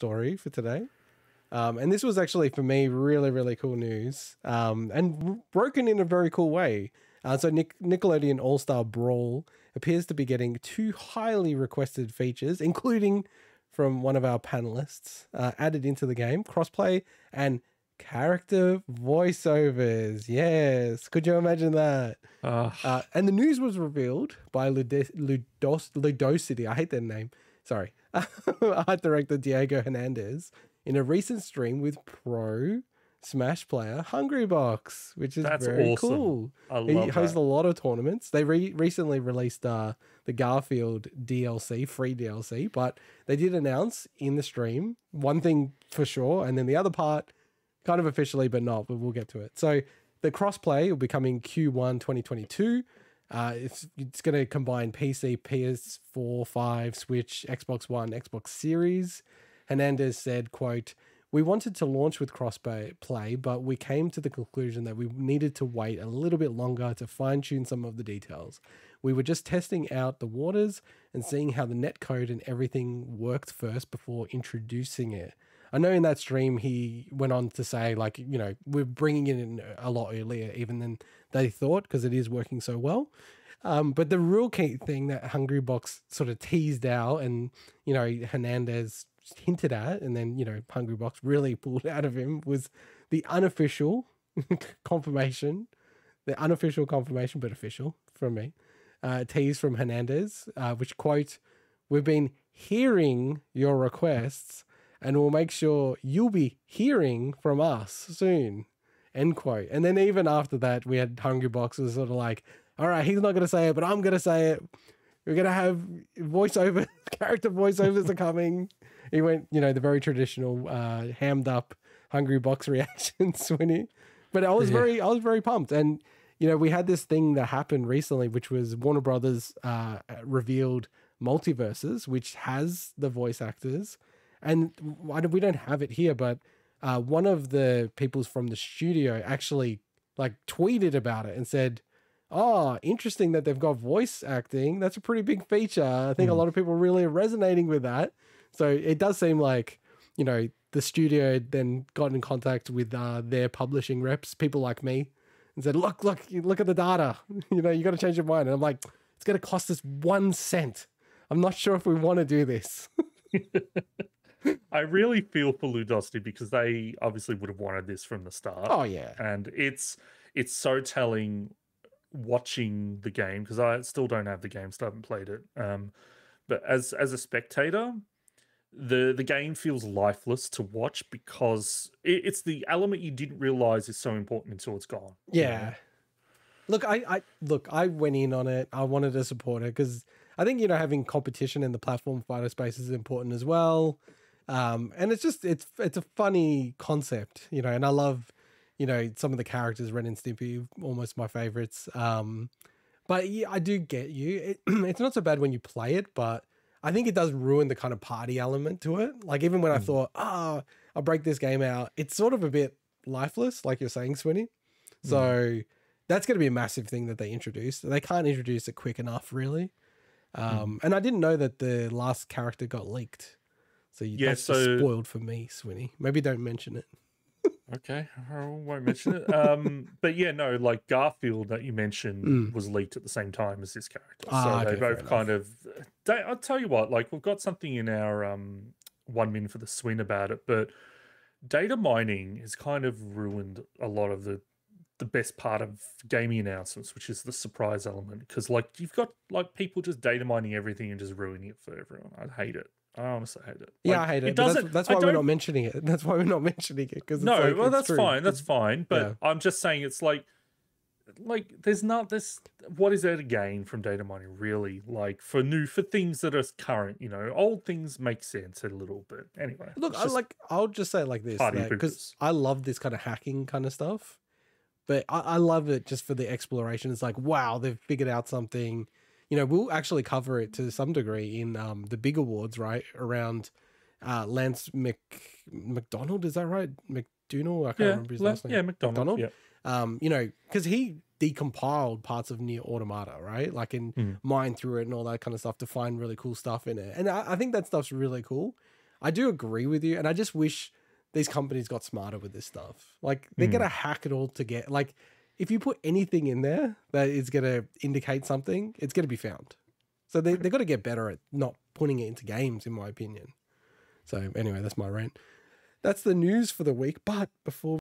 story for today. And this was actually, for me, really, really cool news, and broken in a very cool way. So Nickelodeon All-Star Brawl appears to be getting 2 highly requested features, including from one of our panelists, added into the game: crossplay and character voiceovers. Yes. Could you imagine that? And the news was revealed by Ludosity. I hate that name. Sorry. Art director Diego Hernandez in a recent stream with pro Smash player Hungrybox, which is very awesome. Cool. I love He hosts a lot of tournaments. They recently released the Garfield DLC, free DLC, but they did announce in the stream one thing for sure, and then the other part kind of officially, but we'll get to it. So the crossplay will be coming Q1 2022. It's going to combine PC, PS4, 5, Switch, Xbox One, Xbox Series. Hernandez said, quote, "We wanted to launch with crossplay, but we came to the conclusion that we needed to wait a little bit longer to fine-tune some of the details. We were just testing out the waters and seeing how the netcode and everything worked first before introducing it." I know in that stream he went on to say, like, you know, we're bringing it in a lot earlier even than they thought because it is working so well. But the real key thing that Hungrybox sort of teased out and, you know, Hernandez hinted at, and then, you know, Hungrybox really pulled out of him, was the unofficial confirmation, but official from me, tease from Hernandez, which, quote, "We've been hearing your requests and we'll make sure you'll be hearing from us soon," end quote. And then even after that, we had Hungrybox was sort of like, all right, he's not going to say it, but I'm going to say it. We're going to have voiceover, character voiceovers are coming. He went, you know, the very traditional hammed up Hungrybox reaction, Swinny. But I was very pumped. And, you know, we had this thing that happened recently, which was Warner Brothers revealed Multiverses, which has the voice actors. And we don't have it here, but one of the people from the studio actually like tweeted about it and said, "Oh, interesting that they've got voice acting. That's a pretty big feature. I think a lot of people really are resonating with that." So it does seem like, you know, the studio then got in contact with their publishing reps, people like me, and said, look at the data. You know, you got to change your mind. And I'm like, it's going to cost us 1 cent. I'm not sure if we want to do this. I really feel for Ludosity because they obviously would have wanted this from the start. Oh, yeah. And it's so telling watching the game, because I still don't have the game, still haven't played it. But as a spectator, the game feels lifeless to watch because it's the element you didn't realize is so important until it's gone. Yeah. You know? Look, I went in on it. I wanted to support it because I think, you know, having competition in the platform fighter space is important as well. And it's just, it's a funny concept, you know, and I love, you know, some of the characters, Ren and Stimpy, almost my favorites. But yeah, I do get you. It's not so bad when you play it, but I think it does ruin the kind of party element to it. Like even when I thought, I'll break this game out, it's sort of a bit lifeless, like you're saying, Swinny. So that's going to be a massive thing that they introduce. They can't introduce it quick enough, really. And I didn't know that the last character got leaked. So that's just spoiled for me, Swinny. Maybe don't mention it. Okay, I won't mention it. But yeah, no, like Garfield that you mentioned was leaked at the same time as this character. So they both kind of... I'll tell you what, like we've got something in our 1 min for the Swin about it, but data mining has kind of ruined a lot of the best part of gaming announcements, which is the surprise element. Because like you've got like people just data mining everything and just ruining it for everyone. I hate it. I honestly hate it. Yeah, like, I hate it. That's why we're not mentioning it. That's why we're not mentioning it. Because no, well, that's fine. That's fine. But I'm just saying, it's like there's not this. What is there to gain from data mining, really? Like for things that are current, you know, old things make sense a little bit. Anyway, look, I'll just say it like this, because I love this kind of hacking kind of stuff, but I love it just for the exploration. It's like, wow, they've figured out something. You know, we'll actually cover it to some degree in the big awards, right? Around Lance McDonald, is that right? McDonough? I can't remember his last name. Yeah, McDonald. Yeah. You know, because he decompiled parts of Nier Automata, right? Like in mine through it and all that kind of stuff to find really cool stuff in it. And I think that stuff's really cool. I do agree with you, and I just wish these companies got smarter with this stuff. Like, they're gonna hack it all to get, like, if you put anything in there that is gonna indicate something, it's gonna be found. So they've got to get better at not putting it into games, in my opinion. So anyway, that's my rant. That's the news for the week. But before